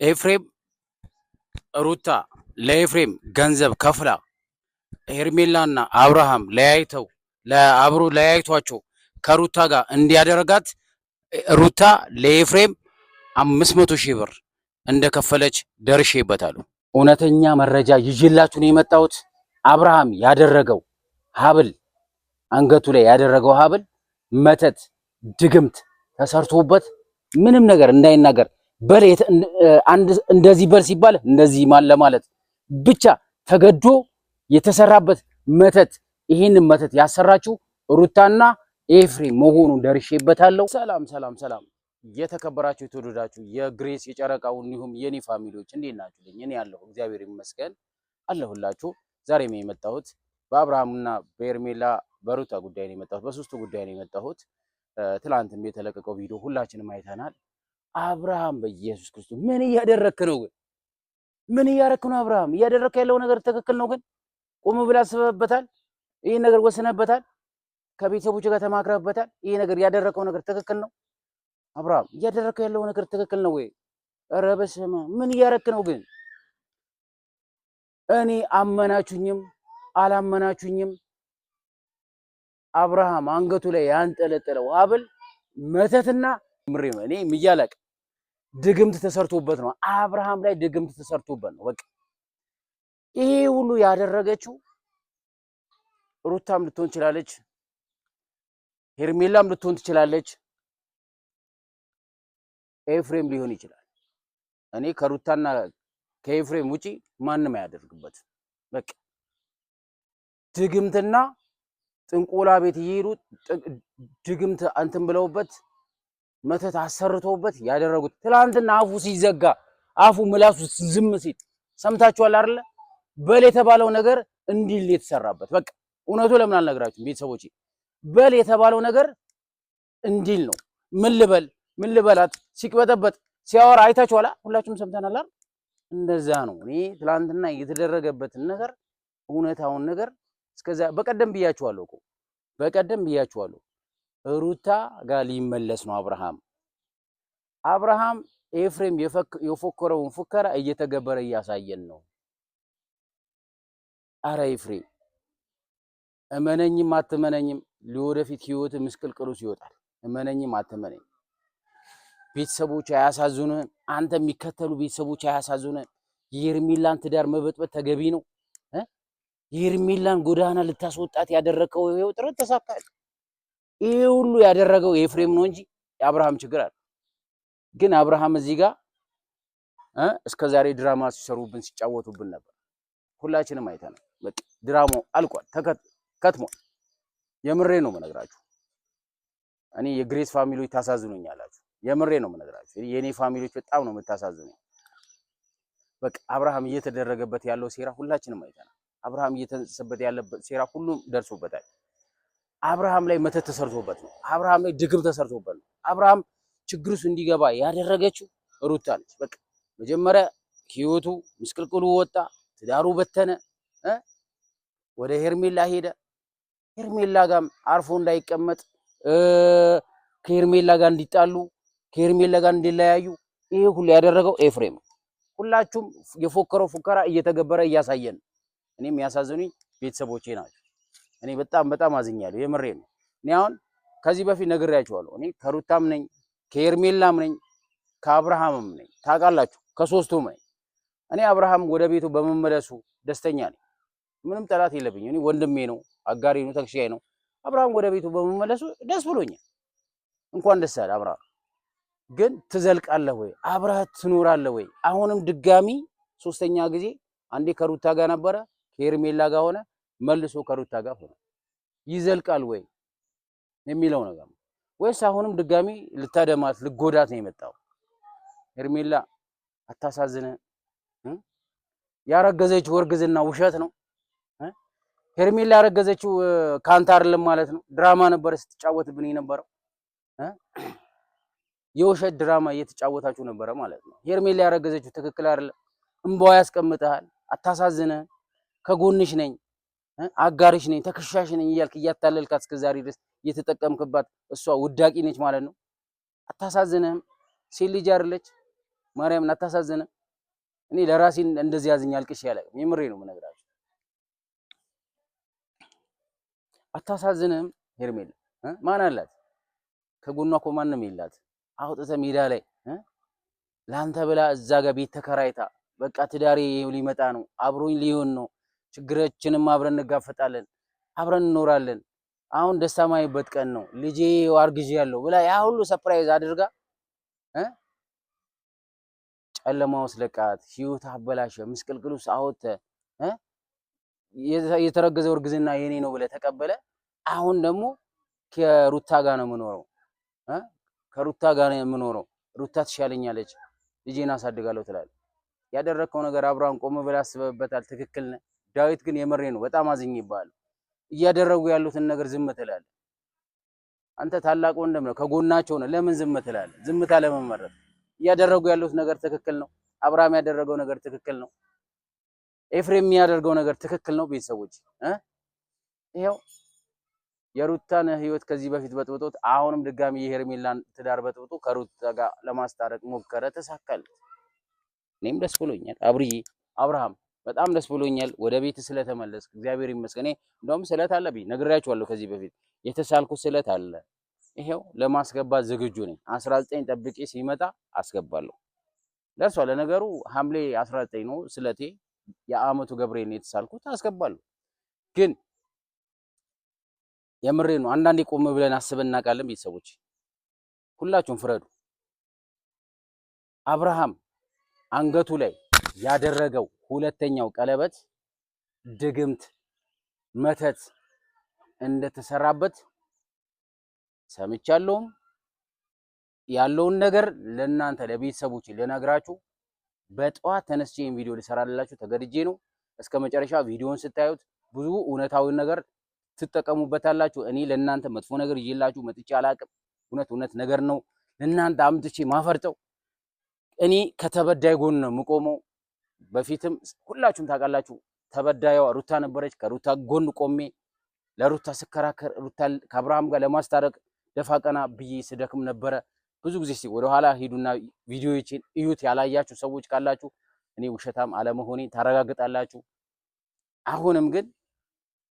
ኤፍሬም ሩታ ለኤፍሬም ገንዘብ ከፍላ ሄርሜላና አብርሃም ለአብሮ ለያይቷቸው ከሩታ ጋር እንዲያደርጋት ሩታ ለኤፍሬም 500,000 ብር እንደከፈለች ደርሼበታለሁ። እውነተኛ መረጃ ይዤላችሁ ነው የመጣሁት። አብርሃም ያደረገው ሀብል አንገቱ ላይ ያደረገው ሀብል መተት ድግምት ተሰርቶበት ምንም ነገር እንዳይናገር በል እንደዚህ በል ሲባል እንደዚህ ለማለት ብቻ ተገዶ የተሰራበት መተት ይህንን መተት ያሰራችው ሩታና ኤፍሬም መሆኑን ደርሼበታለሁ። ሰላም ሰላም ሰላም የተከበራችሁ የተወደዳችሁ የግሬስ የጨረቃው እንዲሁም የኔ ፋሚሊዎች እንዴት ናችሁ? እኔ ያለሁ እግዚአብሔር ይመስገን አለሁላችሁ። ዛሬ የመጣሁት በአብርሃምና በሄርሜላ በሩታ ጉዳይ ነው የመጣሁት። በሶስቱ ጉዳይ ነው የመጣሁት። ትላንትም የተለቀቀው ቪዲዮ ሁላችንም አይተናል። አብርሃም በኢየሱስ ክርስቶስ ምን እያደረክ ነው ግን? ምን እያደረክ ነው አብርሃም? እያደረክ ያለው ነገር ትክክል ነው ግን? ቆም ብለህ አስበህበታል? ይሄን ነገር ወስነህበታል? ከቤተሰቦች ጋር ተማክረህበታል? ይሄ ነገር ያደረከው ነገር ትክክል ነው አብርሃም? እያደረከው ያለው ነገር ትክክል ነው ወይ? ኧረ በስመ አብ ምን እያደረክ ነው ግን? እኔ አመናችሁኝም አላመናችሁኝም አብርሃም አንገቱ ላይ ያንጠለጠለው ሀብል መተትና ምሬም እኔ ምያለቅ ድግምት ተሰርቶበት ነው። አብርሃም ላይ ድግምት ተሰርቶበት ነው። በቃ ይሄ ሁሉ ያደረገችው ሩታም ልትሆን ትችላለች፣ ሄርሜላም ልትሆን ትችላለች፣ ኤፍሬም ሊሆን ይችላል። እኔ ከሩታና ከኤፍሬም ውጪ ማንም አያደርግበት። በቃ ድግምትና ጥንቆላ ቤት እየሄዱ ድግምት አንተም ብለውበት መተት አሰርተውበት ያደረጉት። ትላንትና አፉ ሲዘጋ አፉ ምላሱ ዝም ሲል ሰምታችኋል አይደለ? በል የተባለው ነገር እንዲል የተሰራበት። በቃ እውነቱ ለምን አልነግራችሁም ቤተሰቦቼ? በል የተባለው ነገር እንዲል ነው። ምን ልበላት ሲቅበጠበጥ ሲያወራ አይታችኋል። ሁላችሁም ሰምተናል አይደል? እንደዛ ነው። እኔ ትላንትና የተደረገበትን ነገር እውነታውን ነገር እስከዛ በቀደም ብያችኋለሁ። ሩታ ጋር ሊመለስ ነው አብርሃም ኤፍሬም የፎከረውን ፉከራ እየተገበረ እያሳየን ነው። አረ ኤፍሬም እመነኝም አትመነኝም ለወደፊት ህይወት ምስቅልቅሉ ይወጣል። እመነኝም አትመነኝ ቤተሰቦች አያሳዝኑህም? አንተ የሚከተሉ ቤተሰቦች አያሳዝኑህም? የሄርሜላን ትዳር መበጥበጥ ተገቢ ነው? የሄርሜላን ጎዳና ልታስወጣት ያደረከው ይሄው ጥረት ተሳካል። ይሄ ሁሉ ያደረገው ኤፍሬም ነው እንጂ የአብርሃም ችግር አለ። ግን አብርሃም እዚህ ጋር እስከዛሬ ድራማ ሲሰሩብን ሲጫወቱብን ነበር። ሁላችንም አይተናል። በቃ ድራማው አልቋል፣ ከትሟል። የምሬ ነው የምነግራችሁ። እኔ የግሬስ ፋሚሊዎች ታሳዝኑኛላችሁ። የምሬ ነው የምነግራችሁ። የኔ ፋሚሊዎች በጣም ነው የምታሳዝኑኝ። በቃ አብርሃም እየተደረገበት ያለው ሴራ ሁላችንም አይተናል። አብርሃም እየተሰበደ ያለበት ሴራ ሁሉም ደርሶበታል። አብርሃም ላይ መተት ተሰርቶበት ነው። አብርሃም ላይ ድግም ተሰርቶበት ነው። አብርሃም ችግር ውስጥ እንዲገባ ያደረገችው ሩታ ነች። በቃ መጀመሪያ ህይወቱ ምስቅልቅሉ ወጣ፣ ትዳሩ በተነ፣ ወደ ሄርሜላ ሄደ። ሄርሜላ ጋርም አርፎ እንዳይቀመጥ ከሄርሜላ ጋር እንዲጣሉ፣ ከሄርሜላ ጋር እንዲለያዩ ይሄ ሁሉ ያደረገው ኤፍሬም። ሁላችሁም የፎከረው ፉከራ እየተገበረ እያሳየን። እኔም ያሳዝኑኝ ቤተሰቦቼ ናቸው። እኔ በጣም አዝኛለሁ። የምሬ ነው። እኔ አሁን ከዚህ በፊት ነግሬያችኋለሁ። እኔ ከሩታም ነኝ፣ ከሄርሜላም ነኝ፣ ከአብርሃምም ነኝ። ታውቃላችሁ፣ ከሶስቱም ነኝ። እኔ አብርሃም ወደ ቤቱ በመመለሱ ደስተኛ ነኝ። ምንም ጠላት የለብኝ። እኔ ወንድሜ ነው፣ አጋሪ ነው፣ ተክሻዬ ነው። አብርሃም ወደ ቤቱ በመመለሱ ደስ ብሎኛል። እንኳን ደስ ያለ አብርሃም። ግን ትዘልቃለህ ወይ? አብረህ ትኖራለህ ወይ? አሁንም ድጋሚ ሶስተኛ ጊዜ አንዴ ከሩታ ጋር ነበረ፣ ከሄርሜላ ጋር ሆነ፣ መልሶ ከሩታ ጋር ሆነ። ይዘልቃል ወይ የሚለው ነገር ነው። ወይስ አሁንም ድጋሚ ልታደማት ልጎዳት ነው የመጣው? ሄርሜላ አታሳዝንህ? ያረገዘችው እርግዝና ውሸት ነው። ሄርሜላ ያረገዘችው ካንተ አይደለም ማለት ነው። ድራማ ነበር ስትጫወትብን የነበረው። የውሸት ድራማ እየተጫወታችሁ ነበረ ማለት ነው። ሄርሜላ ያረገዘችው ትክክል አይደለም። እንባዋ ያስቀምጣል። አታሳዝንህ? ከጎንሽ ነኝ፣ አጋርሽ ነኝ፣ ተከሻሽ ነኝ እያልክ እያታለልካት እስከዛሬ ድረስ እየተጠቀምክባት እሷ ውዳቂ ነች ማለት ነው። አታሳዝንህም? ሴት ልጅ አይደለች? ማርያምን አታሳዝንም? እኔ ለራሴ እንደዚህ ያዝኝ አልቅሽ ያለ የምሬ ነው የምነግራችሁ። አታሳዝንም ሄርሜላ? ማን አላት ከጎኗ? እኮ ማንም የላት። አውጥተ ሜዳ ላይ ላንተ ብላ እዛ ጋር ቤት ተከራይታ በቃ ትዳሬ ሊመጣ ነው አብሮኝ ሊሆን ነው ችግራችንም አብረን እንጋፈጣለን አብረን እንኖራለን አሁን ደስታ ማይበት ቀን ነው ልጄ አርግዤ ያለው ብላ ያ ሁሉ ሰርፕራይዝ አድርጋ ጨለማው ስለቃት ህይወት አበላሸ ምስቅልቅሉስ አወጣ የተረገዘው እርግዝና የኔ ነው ብለ ተቀበለ። አሁን ደግሞ ከሩታ ጋር ነው የምኖረው ከሩታ ጋር ነው የምኖረው ሩታ ትሻለኛለች ልጄን አሳድጋለሁ ትላለች። ያደረከው ነገር አብርሃም ቆም ብለ አስበበታል። ትክክል ነህ። ዳዊት ግን የምሬ ነው በጣም አዝኝ ይባል እያደረጉ ያሉትን ነገር ዝም ትላለህ። አንተ ታላቅ ወንድም ነው ከጎናቸው ነው ለምን ዝም ትላለህ? ዝምታ ለምን መረጥ? እያደረጉ ያሉት ነገር ትክክል ነው። አብርሃም ያደረገው ነገር ትክክል ነው። ኤፍሬም የሚያደርገው ነገር ትክክል ነው። ቤተሰቦች ይሄው የሩታን ህይወት ከዚህ በፊት በጥብጦት አሁንም ድጋሚ የሄርሜላን ትዳር በጥብጦ ከሩታ ጋር ለማስታረቅ ሞከረ፣ ተሳካል። እኔም ደስ ብሎኛል። አብርሃም በጣም ደስ ብሎኛል። ወደ ቤት ስለተመለስክ እግዚአብሔር ይመስገን። እንደውም ስለት አለብኝ ነግራችኋለሁ። ከዚህ በፊት የተሳልኩት ስለት አለ። ይሄው ለማስገባት ዝግጁ ነኝ። 19 ጠብቄ ሲመጣ አስገባለሁ። ደርሷል። ለነገሩ ሐምሌ 19 ነው ስለቴ። የአመቱ ገብርኤል ነው የተሳልኩት። አስገባለሁ። ግን የምሬ ነው። አንዳንዴ ቆም ብለን አስበን እናውቃለን? ቤተሰቦች ሁላችሁም ፍረዱ። አብርሃም አንገቱ ላይ ያደረገው ሁለተኛው ቀለበት ድግምት መተት እንደተሰራበት ሰምቻለሁም ያለውን ነገር ለእናንተ ለቤተሰቦች ልነግራችሁ በጠዋት ተነስቼ ቪዲዮ ልሰራላችሁ ተገድጄ ነው። እስከ መጨረሻ ቪዲዮውን ስታዩት ብዙ እውነታዊ ነገር ትጠቀሙበታላችሁ። እኔ ለእናንተ መጥፎ ነገር ይዤላችሁ መጥቼ አላቅም። እውነት ነገር ነው ለእናንተ አምጥቼ ማፈርጠው። እኔ ከተበዳይ ጎን ነው የምቆመው። በፊትም ሁላችሁም ታውቃላችሁ ተበዳይዋ ሩታ ነበረች። ከሩታ ጎን ቆሜ ለሩታ ስከራከር ሩታ ከአብርሃም ጋር ለማስታረቅ ደፋ ቀና ብዬ ስደክም ነበረ። ብዙ ጊዜ ወደ ኋላ ሂዱና ቪዲዮዎችን እዩት። ያላያችሁ ሰዎች ካላችሁ እኔ ውሸታም አለመሆኔ ታረጋግጣላችሁ። አሁንም ግን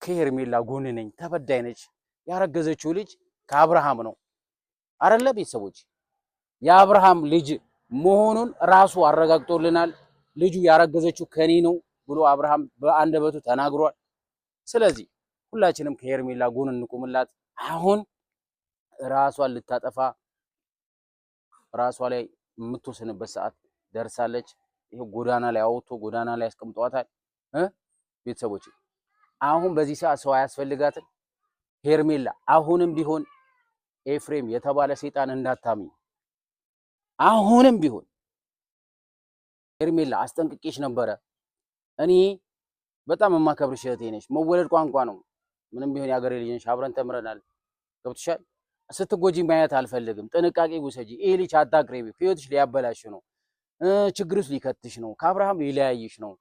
ከሄርሜላ ጎን ነኝ። ተበዳይ ነች። ያረገዘችው ልጅ ከአብርሃም ነው አይደለ? ቤተሰቦች የአብርሃም ልጅ መሆኑን ራሱ አረጋግጦልናል። ልጁ ያረገዘችው ከኔ ነው ብሎ አብርሃም በአንደበቱ ተናግሯል። ስለዚህ ሁላችንም ከሄርሜላ ጎን እንቁምላት። አሁን ራሷን ልታጠፋ ራሷ ላይ የምትወስንበት ሰዓት ደርሳለች። ይሄ ጎዳና ላይ አውጥቶ ጎዳና ላይ ያስቀምጧታል። ቤተሰቦች አሁን በዚህ ሰዓት ሰው አያስፈልጋትም። ሄርሜላ አሁንም ቢሆን ኤፍሬም የተባለ ሰይጣን እንዳታምኝ። አሁንም ቢሆን ሄርሜላ አስጠንቅቄሽ ነበረ። እኔ በጣም የማከብርሽ እህቴ ነሽ። መወለድ ቋንቋ ነው። ምንም ቢሆን የሀገሬ ልጅ ነሽ። አብረን ተምረናል። ገብቶሻል። ስትጎጂ ማየት አልፈልግም። ጥንቃቄ ውሰጂ። ይሄ ልጅ አታቅርቢ። ህይወትሽ ሊያበላሽ ነው። ችግር ውስጥ ሊከትሽ ነው። ከአብርሃም ሊለያይሽ ነው።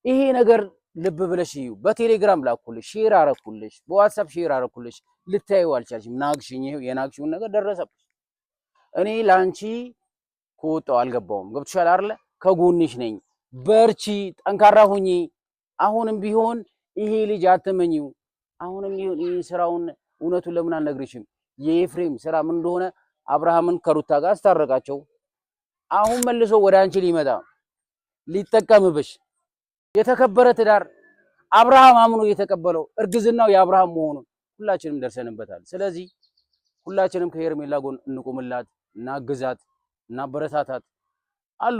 ይሄ ነገር ልብ ብለሽ እዩ። በቴሌግራም ላኩልሽ፣ ሼር አረኩልሽ፣ በዋትስአፕ ሼር አረኩልሽ። ልታዩ አልቻልሽም። ናግሽኝ። ይሄው የናግሽውን ነገር ደረሰብሽ። እኔ ላንቺ ከወጣው አልገባውም። ገብቶሻል አይደለ? ከጎንሽ ነኝ። በርቺ፣ ጠንካራ ሁኚ። አሁንም ቢሆን ይሄ ልጅ አትመኚው። አሁንም ቢሆን ይሄ ስራውን እውነቱን ለምን አልነግርሽም? የኤፍሬም ስራ ምን እንደሆነ አብርሃምን ከሩታ ጋር አስታረቃቸው። አሁን መልሶ ወደ አንቺ ሊመጣ ሊጠቀምብሽ የተከበረ ትዳር አብርሃም አምኖ የተቀበለው እርግዝናው የአብርሃም መሆኑን ሁላችንም ደርሰንበታል። ስለዚህ ሁላችንም ከሄርሜላ ጎን እንቁምላት፣ እናግዛት፣ እናበረታታት። አሉ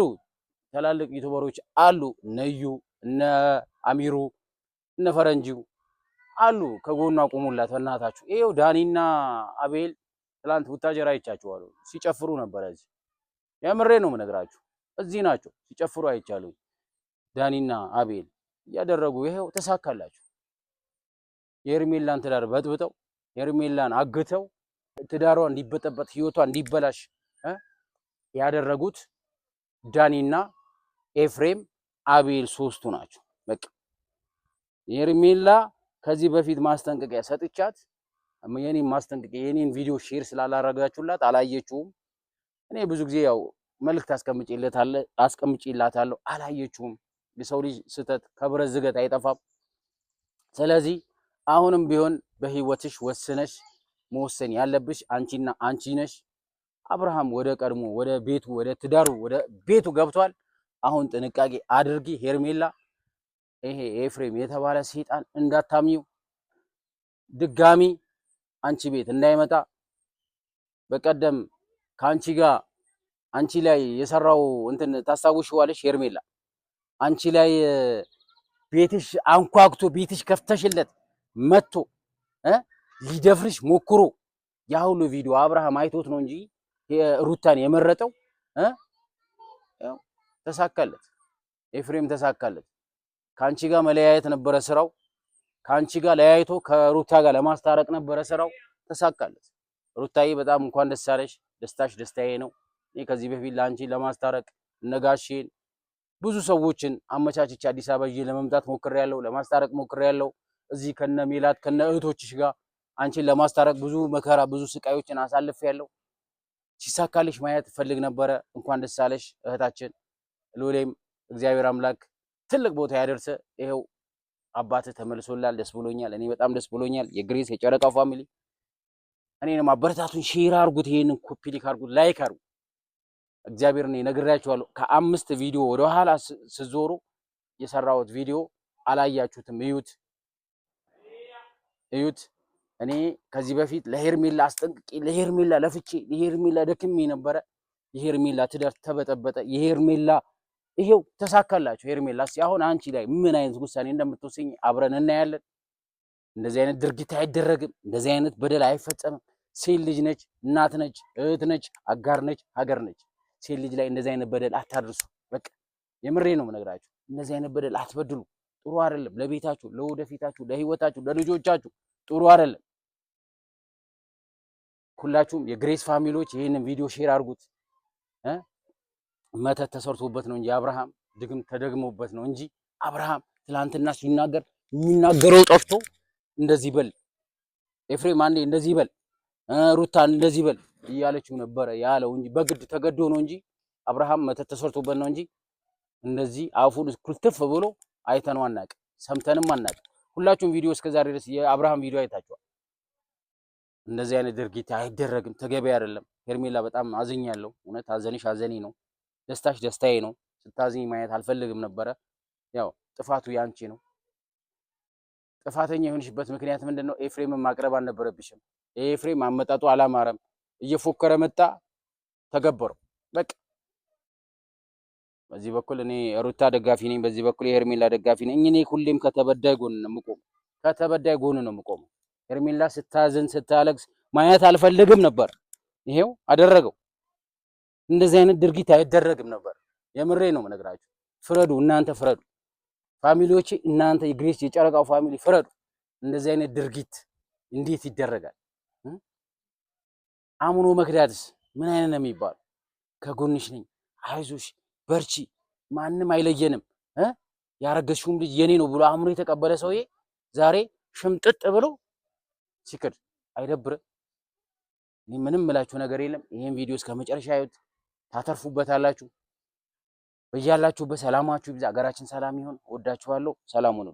ትላልቅ ዩቲዩበሮች አሉ፣ ነዩ እነ አሚሩ እነ ፈረንጂው አሉ። ከጎኗ ቁሙላት በእናታችሁ። ይሄው ዳኒና አቤል ትላንት ቡታጀራ አይቻችኋለሁ ሲጨፍሩ ነበር። እዚህ የምሬ ነው የምነግራችሁ፣ እዚህ ናቸው ሲጨፍሩ አይቻሉ። ዳኒና አቤል ያደረጉ ይሄው ተሳካላችሁ። የሄርሜላን ትዳር በጥብጠው ሄርሜላን አግተው ትዳሯ እንዲበጠበጥ ህይወቷ እንዲበላሽ ያደረጉት ዳኒና ኤፍሬም አቤል ሶስቱ ናቸው። በቃ ሄርሜላ ከዚህ በፊት ማስጠንቀቂያ ሰጥቻት የኔን ማስጠንቀቂያ የኔን ቪዲዮ ሼር ስላላረጋችሁላት አላየችውም። እኔ ብዙ ጊዜ ያው መልእክት አስቀምጪላታለሁ። አላየችውም። የሰው ልጅ ስህተት ከብረት ዝገት አይጠፋም። ስለዚህ አሁንም ቢሆን በህይወትሽ ወስነሽ መወሰን ያለብሽ አንቺና አንቺ ነሽ። አብርሃም ወደ ቀድሞ ወደ ቤቱ ወደ ትዳሩ ወደ ቤቱ ገብቷል። አሁን ጥንቃቄ አድርጊ ሄርሜላ። ይሄ ኤፍሬም የተባለ ሰይጣን እንዳታምኚው፣ ድጋሚ አንቺ ቤት እንዳይመጣ። በቀደም ከአንቺ ጋር አንቺ ላይ የሰራው እንትን ታስታውሽዋለሽ ሄርሜላ? አንቺ ላይ ቤትሽ አንኳኩቶ ቤትሽ ከፍተሽለት መጥቶ ሊደፍርሽ ሞክሮ ያ ሁሉ ቪዲዮ አብርሃም አይቶት ነው እንጂ ሩታን የመረጠው ተሳካለት። ኤፍሬም ተሳካለት። ከአንቺ ጋር መለያየት ነበረ ስራው። ከአንቺ ጋር ለያይቶ ከሩታ ጋር ለማስታረቅ ነበረ ስራው። ተሳካለት። ሩታዬ በጣም እንኳን ደስ አለሽ። ደስታሽ ደስታዬ ነው። እኔ ከዚህ በፊት ለአንቺ ለማስታረቅ እነጋሼን ብዙ ሰዎችን አመቻችቼ አዲስ አበባ ይዤ ለመምጣት ሞክሬያለሁ፣ ለማስታረቅ ሞክሬያለሁ። እዚህ ከነ ሜላት ከነ እህቶችሽ ጋር አንቺን ለማስታረቅ ብዙ መከራ ብዙ ስቃዮችን አሳልፌያለሁ። ሲሳካልሽ ማየት ፈልግ ነበረ። እንኳን ደስ አለሽ እህታችን። ሎሌም እግዚአብሔር አምላክ ትልቅ ቦታ ያደርሰ። ይሄው አባትህ ተመልሶላል። ደስ ብሎኛል። እኔ በጣም ደስ ብሎኛል። የግሬስ የጨረቃ ፋሚሊ እኔንም አበረታቱን። ሼር አድርጉት፣ ይሄንን ኮፒ ሊክ አድርጉት፣ ላይክ አድርጉ። እግዚአብሔር እኔ ነግራችኋለሁ። ከ5 ቪዲዮ ወደ ኋላ ስዞሩ የሰራሁት ቪዲዮ አላያችሁትም። እዩት። እኔ ከዚህ በፊት ለሄርሜላ አስጠንቅቄ ለሄርሜላ ለፍቼ ለሄርሜላ ደክሜ ነበረ። የሄርሜላ ትዳር ተበጠበጠ። የሄርሜላ ይሄው ተሳካላችሁ። ሄርሜላ አሁን አንቺ ላይ ምን አይነት ውሳኔ እንደምትወስኝ አብረን እናያለን። እንደዚህ አይነት ድርጊት አይደረግም። እንደዚህ አይነት በደል አይፈጸምም። ሴት ልጅ ነች፣ እናት ነች፣ እህት ነች፣ አጋር ነች፣ ሀገር ነች። ሴት ልጅ ላይ እንደዚህ አይነት በደል አታድርሱ። በቃ የምሬ ነው የምነግራችሁ። እንደዚህ አይነት በደል አትበድሉ። ጥሩ አይደለም። ለቤታችሁ፣ ለወደፊታችሁ፣ ለህይወታችሁ፣ ለልጆቻችሁ ጥሩ አይደለም። ሁላችሁም የግሬስ ፋሚሊዎች ይህንን ቪዲዮ ሼር አድርጉት። መተት ተሰርቶበት ነው እንጂ አብርሃም ድግም ተደግሞበት ነው እንጂ አብርሃም ትላንትና ሲናገር የሚናገረው ጠፍቶ እንደዚህ በል ኤፍሬም አንዴ እንደዚህ በል ሩታን እንደዚህ በል እያለችው ነበረ ያለው እንጂ በግድ ተገዶ ነው እንጂ አብርሃም መተት ተሰርቶበት ነው እንጂ እንደዚህ አፉን ኩልትፍ ብሎ አይተነው አናውቅም፣ ሰምተንም አናውቅም። ሁላችሁም ቪዲዮ እስከዛሬ ድረስ የአብርሃም ቪዲዮ አይታችኋል። እንደዚህ አይነት ድርጊት አይደረግም፣ ተገቢ አይደለም። ሄርሜላ በጣም አዝኛለሁ። እውነት አዘንሽ አዘኔ ነው፣ ደስታሽ ደስታዬ ነው። ስታዝኝ ማየት አልፈልግም ነበረ። ያው ጥፋቱ ያንቺ ነው። ጥፋተኛ የሆንሽበት ምክንያት ምንድነው? ኤፍሬምን ማቅረብ አልነበረብሽም። ኤፍሬም አመጣጡ አላማረም። እየፎከረ መጣ፣ ተገበረው። በቃ በዚህ በኩል እኔ ሩታ ደጋፊ ነኝ፣ በዚህ በኩል የሄርሜላ ደጋፊ ነኝ። እኔ ሁሌም ከተበዳይ ጎን ነው የምቆመው፣ ከተበዳይ ጎን ነው የምቆመው። ሄርሜላ ስታዝን ስታለቅስ ማየት አልፈልግም ነበር። ይሄው አደረገው። እንደዚህ አይነት ድርጊት አይደረግም ነበር። የምሬ ነው የምነግራችሁ። ፍረዱ፣ እናንተ ፍረዱ። ፋሚሊዎቼ እናንተ የግሬስ የጨረቃው ፋሚሊ ፍረዱ። እንደዚህ አይነት ድርጊት እንዴት ይደረጋል? አምኖ መክዳትስ ምን አይነት ነው የሚባለው? ከጎንሽ ነኝ፣ አይዞሽ፣ በርቺ፣ ማንም አይለየንም፣ ያረገሽውም ልጅ የኔ ነው ብሎ አምኖ የተቀበለ ሰውዬ ዛሬ ሽምጥጥ ብሎ ሲክድ አይደብርም? እኔ ምንም ምላችሁ ነገር የለም። ይሄን ቪዲዮ እስከ መጨረሻ አዩት፣ ታተርፉበታላችሁ። በያላችሁበት ሰላማችሁ ይብዛ። ሀገራችን ሰላም ይሁን። ወዳችኋለሁ። ሰላም ሁኑ።